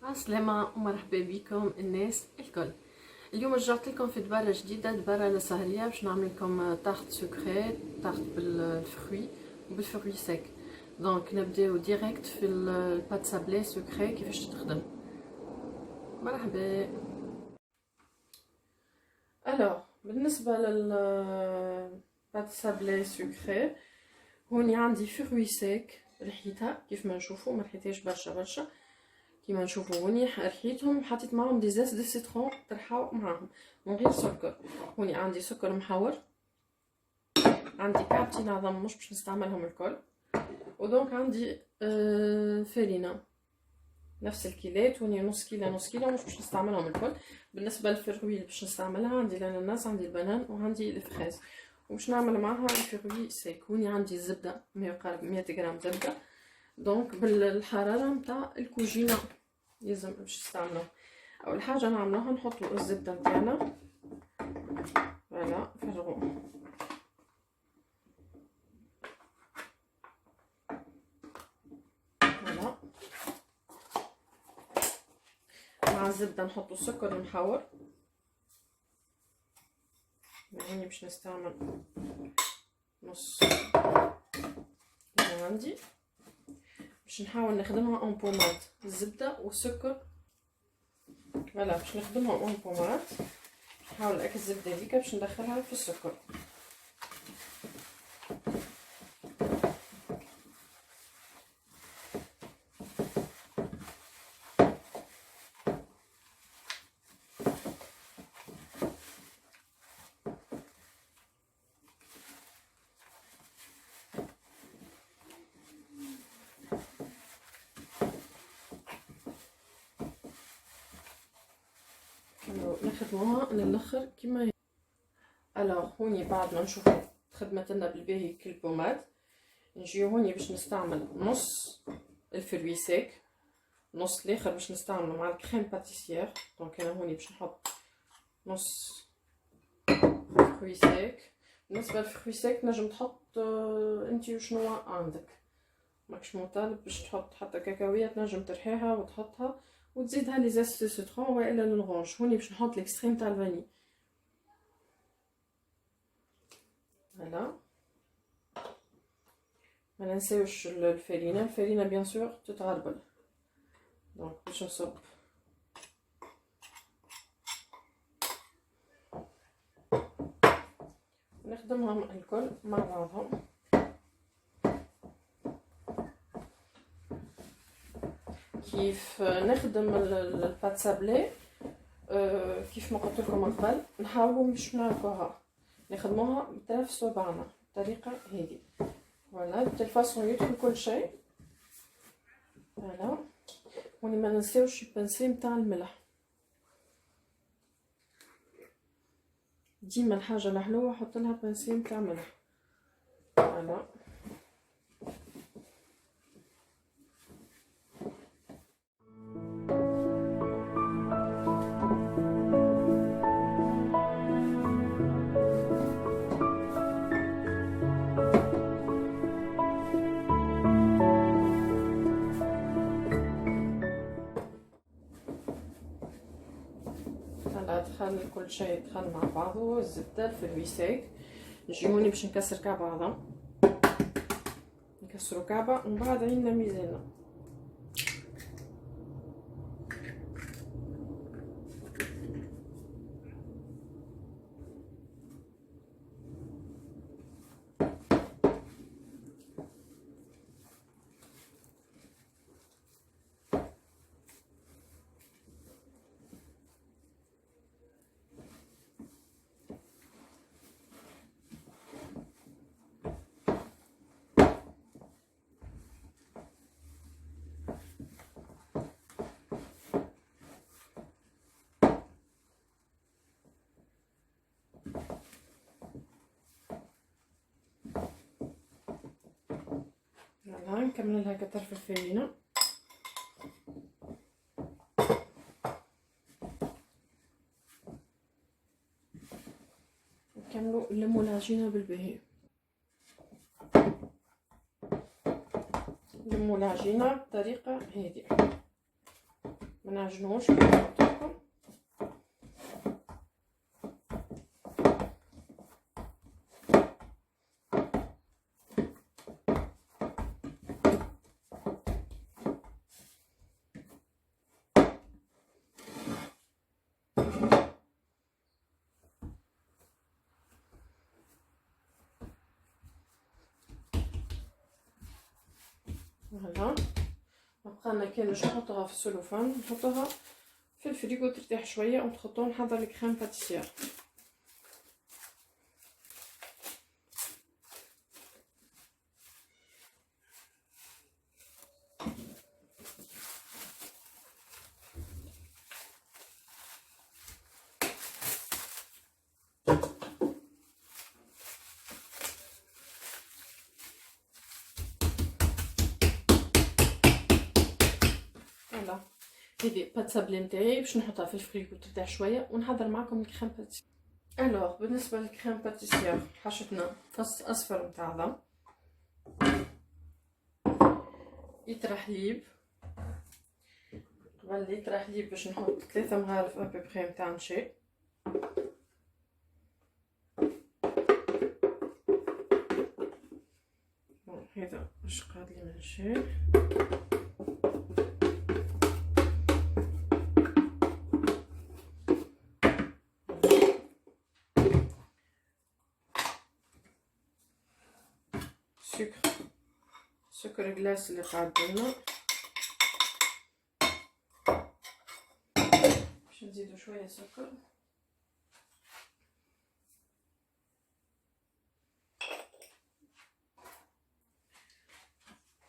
عسلامة ومرحبا بكم الناس الكل. اليوم رجعت لكم في دبارة جديدة، دبارة لسهرية، باش نعمل لكم طاحت سكري، طاحت بالفروي وبالفروي سيك. دونك نبداو ديريكت في البات سابلي سكري كيفاش تخدم. مرحبا. الوغ بالنسبة للبات سابلي سكري، هوني عندي فروي سيك ريحتها كيف ما نشوفو، ما ريحتهاش برشا كيما نشوفوا هوني ريحتهم. حطيت معاهم دي زيت دو سيترون طرحوا معاهم من غير سكر. هوني عندي سكر محور، عندي كعبتين عظم مش باش نستعملهم الكل، ودونك عندي فرينة نفس الكيلات. هوني نص كيلو مش باش نستعملهم الكل. بالنسبه للفروي اللي باش نستعملها عندي الاناناس، عندي البنان، وعندي الفريز، وباش نعمل معاها الفروي سيك. هوني عندي الزبده 100 يقارب 100 غرام زبده، دونك بالحراره نتاع الكوجينه لازم باش نستعملوه. اول حاجه نعملوها نحطوا الزبده نتاعنا، فوالا نفرغوا فوالا. مع الزبده نحطوا السكر المحور، يعني باش نستعمل نص اللي عندي، باش نحاول نخدمها اون بوماد الزبده والسكر. فوالا باش نخدمها اون بوماد، نحاول اكل الزبده هذيك باش ندخلها في السكر. نخدموها للاخر كيما هي. الوغ هوني بعد ما نشوفو خدمت لنا بالباهي كل بوماد، نجيو هوني باش نستعمل نص الفروي سيك، نص الاخر باش نستعملو مع الكريم باتيسيير. دونك انا هوني باش نحط نص فروي سيك. بالنسبه للفروي سيك نجم تحط انتي وشنو عندك، ماكش مطالب باش تحط حتى كاكاوية، تنجم ترحيها وتحطها وتزيدها لي زيت دو سيترون والا للغونش. هوني باش نحط ليكستريم تاع الفاني. فوالا ما ننساوش الفرينه بيان سور تتغربل. دونك باش نصب نخدمهم الكل مع بعضهم. كيف نخدم البات سابلي كيف ما قلت لكم قبل، نحاولوا مش نعرفوها، نخدموها بطرف صبعنا بالطريقه هذه. فوالا بالفاصون يدخل كل شيء. فوالا وني ما ننساوش البنسي نتاع الملح، ديما الحاجه الحلوه حط لها بنسي نتاع ملح. فوالا دخل كل شيء دخل مع بعضه، الزبده الفروي سيك. نجيوني باش نكسر كعبه عظم، نكسروا كعبه ومن بعد عيننا ميزاننا. يلا نكمل لها كتر في الفرينه. نكملوا نلموا العجينه بالباهي، نلموا العجينه بطريقه هذه، ما نعجنوش نحطوهم. فوالا بقى كان باش نحطوها في السلوفان، نحطوها في الفريغو ترتاح شويه ونحطو نحضر الكريم باتيسير. فوالا هذه بات سابلي نتاعي باش نحطها في الفريغو ترتاح شويه ونحضر معكم الكريم باتيسير. الوغ بالنسبه للكريم باتيسير حشتنا فص اصفر نتاع لتر حليب. قبل لتر حليب باش نحط 3 مغارف ابيبخي نتاع نشا. هذا باش قادلي من نشا. سكر جلاس اللي قعدنا باش نزيدو شويه سكر.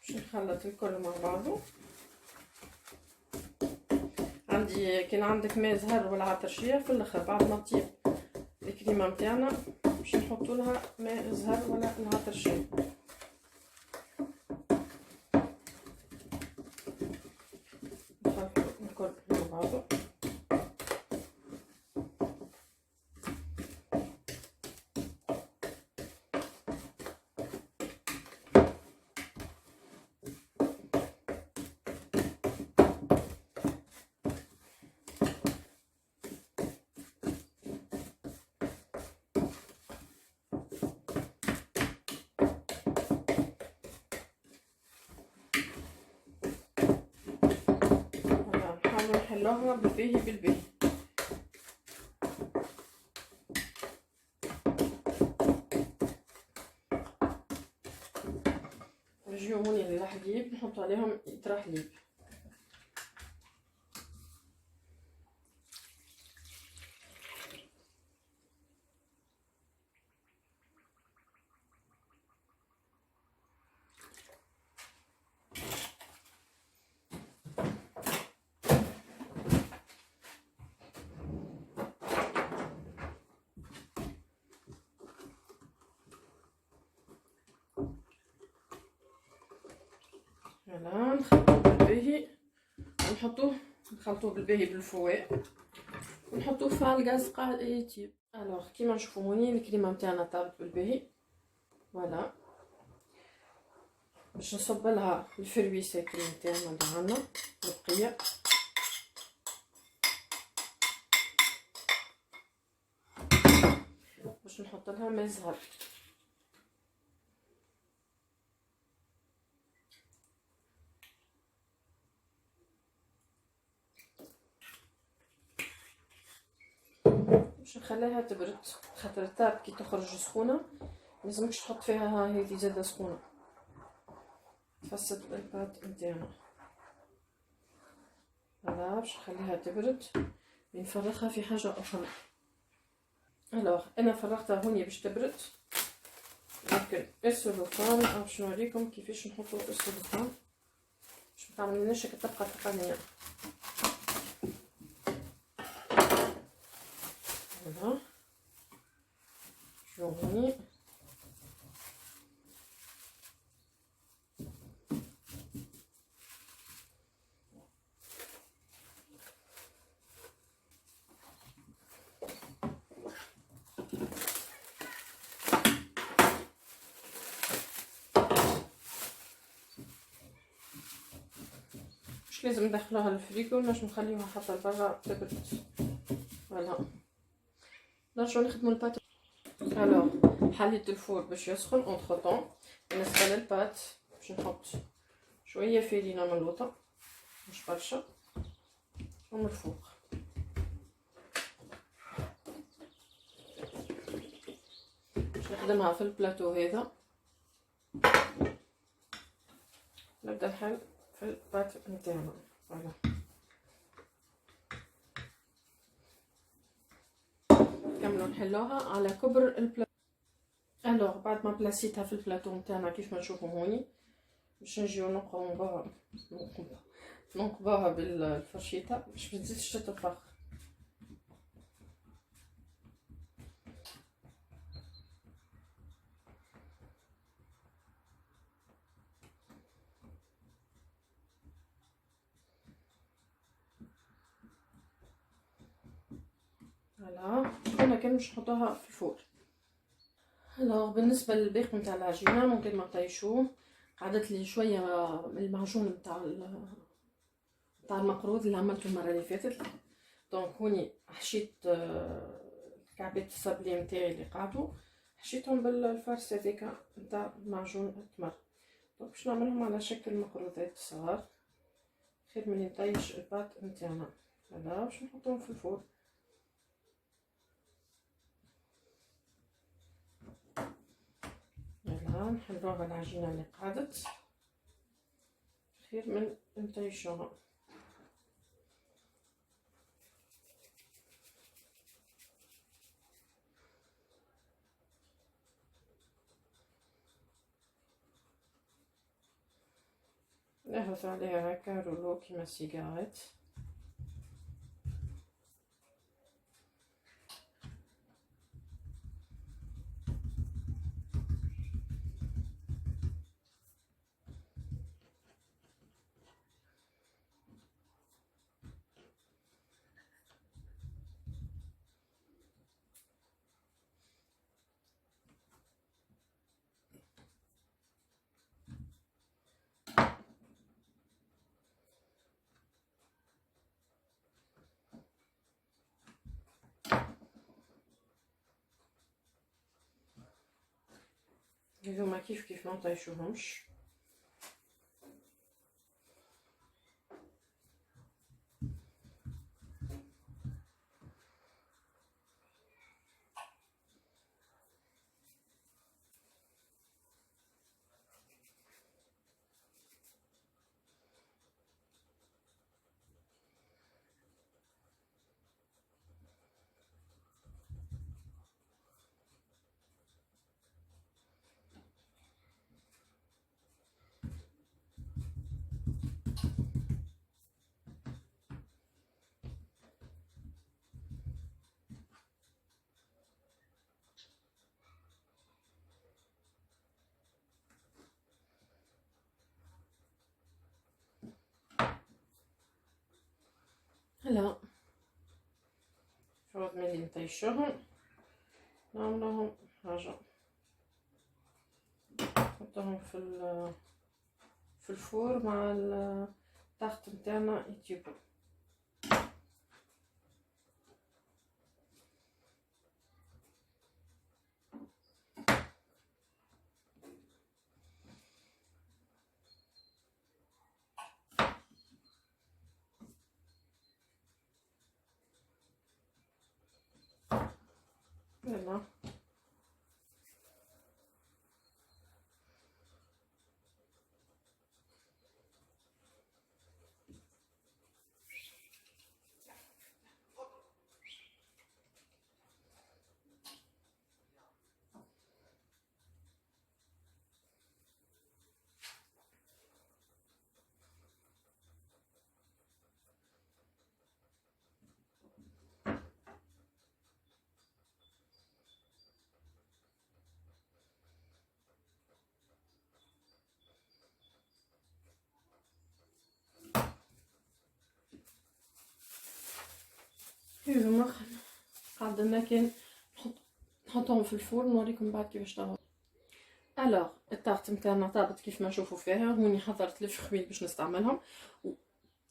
باش نخلط الكل مع بعضو. عندي كان عندك ماء زهر ولا عطرشيه في الاخر بعد ما تطيب الكريمه نتاعنا باش نحطوا لها ماء زهر ولا العطرشيه. نخلطوا الكل مع بعضو. نحلوها بالباهي بالباهي. نجيو هوني للحليب نحط عليهم لتر حليب. فوالا نخلطوه بالباهي ونحطوه نخلطوه بالباهي بالفواء ونحطوه في الغاز قاعد يطيب. الوغ كيما نشوفو هوني الكريمه نتاعنا طابت بالباهي. فوالا باش نصب لها الفروي ساكن نتاعنا اللي عندنا البقيه. باش نحط لها ماء زهر. باش نخليها تبرد خاطر الطاب كي تخرج سخونه لازمكش تحط فيها هذه زاده سخونه تفسد الباط نتاعنا. فوالا باش نخليها تبرد ونفرغها في حاجه اخرى. الوغ انا فرغتها هوني باش تبرد. لكن السلوفان باش نوريكم كيفاش نحطوا السلوفان باش متعملناش تبقى تقنيه. فوالا شو هوني لازم ندخلوها للفريكو باش نخليوها حتى لبرا تبرد. فوالا نرجعو نخدمو البات. الوغ حليت الفور باش يسخن اونتر طون. بالنسبه للبات باش نحط شويه فيرينه ملوطه مش برشا ومن الفوق. باش نخدمها في البلاطو هذا. نبدا نحل في البات نتاعنا. فوالا نكملو نحلوها على كبر البلاطو. الوغ بعد ما بلاسيتها في البلاطو نتاعنا كيف ما تشوفوا هوني باش نجيو نقبوها بالفرشيطه باش متزيدش تتفخ. فوالا كنا كان باش نحطوها في الفور. الوغ بالنسبه للباقي نتاع العجينه ممكن ما نطيشوه. قعدت لي شويه من المعجون نتاع المقروض اللي عملته المره اللي فاتت. دونك هوني حشيت كعبات الصابلي نتاعي اللي قعدوا حشيتهم بالفرشه هذيك نتاع معجون التمر. دونك باش نعملهم على شكل مقروضات صغار خير من نطيش الباط نتاعنا. هذا باش نحطهم في الفور. يلا نحلوها العجينه اللي قعدت خير من نطيشوها. نهز عليها هكا رولو كيما السيجارات. هذوما كيف ما نطيشوهمش. هلا شوف ملي نطيشوهم نعملوهم حاجه نحطوهم في الفور مع الطاقة نتاعنا يطيبوا. يلا هذوما قعدنا كان نحطهم في الفور نوريكم بعد كيفاش طابوا. الوغ الطاقة نتاعنا طابت كيف ما نشوفوا فيها. هوني حضرت الفخويل باش نستعملهم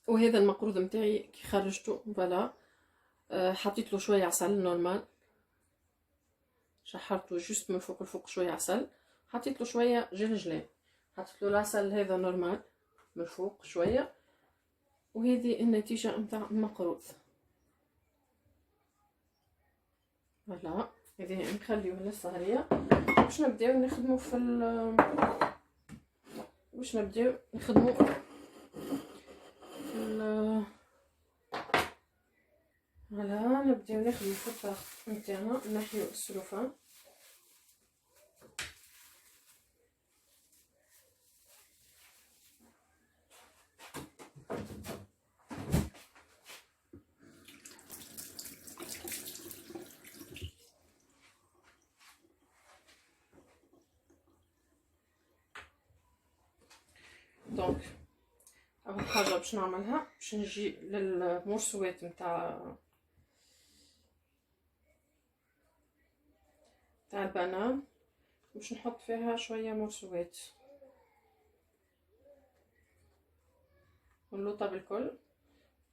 وهذا المقروض متاعي كي خرجته فوالا حطيت له شويه عسل نورمال، شحرته جوست من فوق الفوق شويه عسل، حطيت له شويه جلجلان، حطيت له العسل هذا نورمال من فوق شويه، وهذه النتيجه نتاع المقروض. فوالا هذه نخليوه للسهريه. باش نبداو نخدمو في باش نبداو نخدمو في فوالا نبداو نخدمو في الطاق نتاعنا، نحيو السلوفان. دونك اول حاجه باش نعملها باش نجي للمرسوات نتاع البنان، باش نحط فيها شويه مرسوات ونلوطها بالكل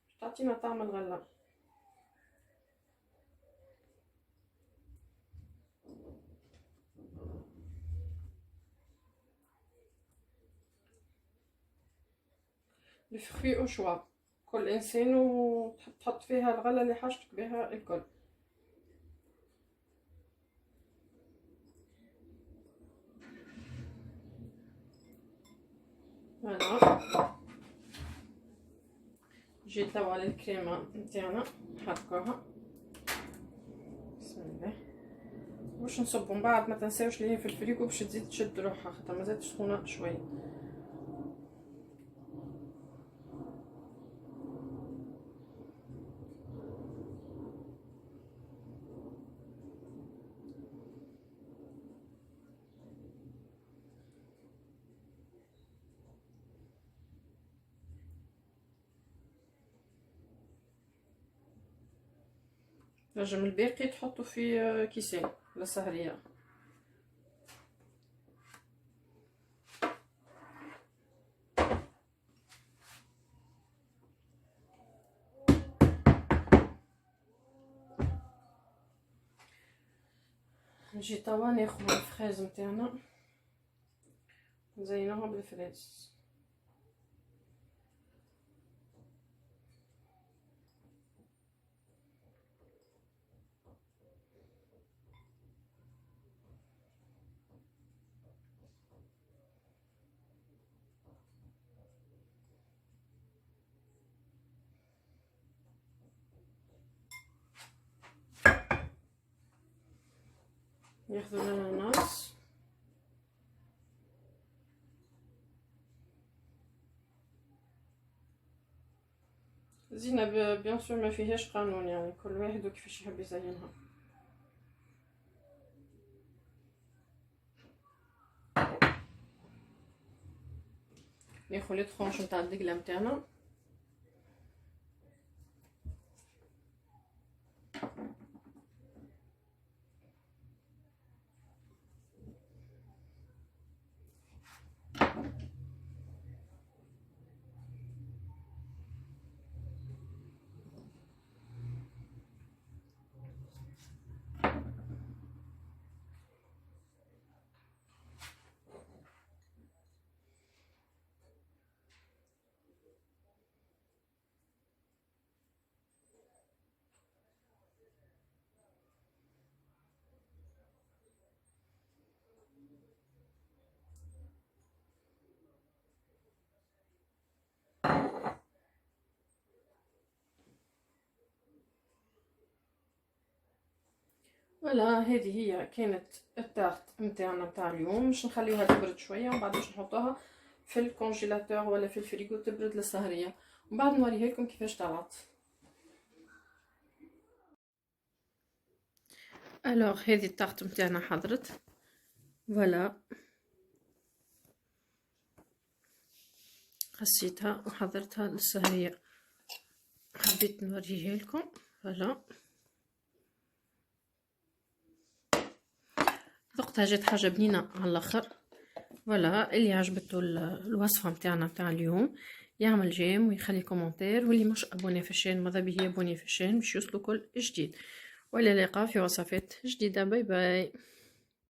باش تعطينا طعم الغله. الفخي او شوا كل انسان وتحط فيها الغله اللي حاجتك بها الكل. فوالا جيت توا على الكريمه نتاعنا نحركوها بسم الله باش نصبو. من بعد ما تنساوش اللي هي في الفريكو باش تزيد تشد روحها خاطر مازالت سخونه شويه. نجم الباقي تحطو في كيسين للسهريه. نجي توا ناخذ الفريز نتاعنا نزينوها بالفريز. ياخذوا الاناناس زينة بيان سور ما فيهاش قانون، يعني كل واحد وكيفاش يحب يزينها. ناخذ لي طرونش نتاع الدقله نتاعنا فوالا. هذه هي كانت التارت نتاعنا نتاع اليوم. باش نخليوها تبرد شويه ومن بعد باش نحطوها في الكونجيلاتور ولا في الفريغو تبرد للسهريه ومن بعد نوريها لكم كيفاش طلعت. الوغ هذه التارت نتاعنا حضرت فوالا، خسيتها وحضرتها للسهريه حبيت نوريها لكم فوالا. ذقتها جات حاجه بنينه على الاخر فوالا. اللي عجبته الوصفه نتاعنا نتاع اليوم يعمل جيم ويخلي كومنتير، واللي مش ابوني في الشين ماذا به يابوني في الشين باش يوصلوا كل جديد. والى اللقاء في وصفات جديدة. باي باي.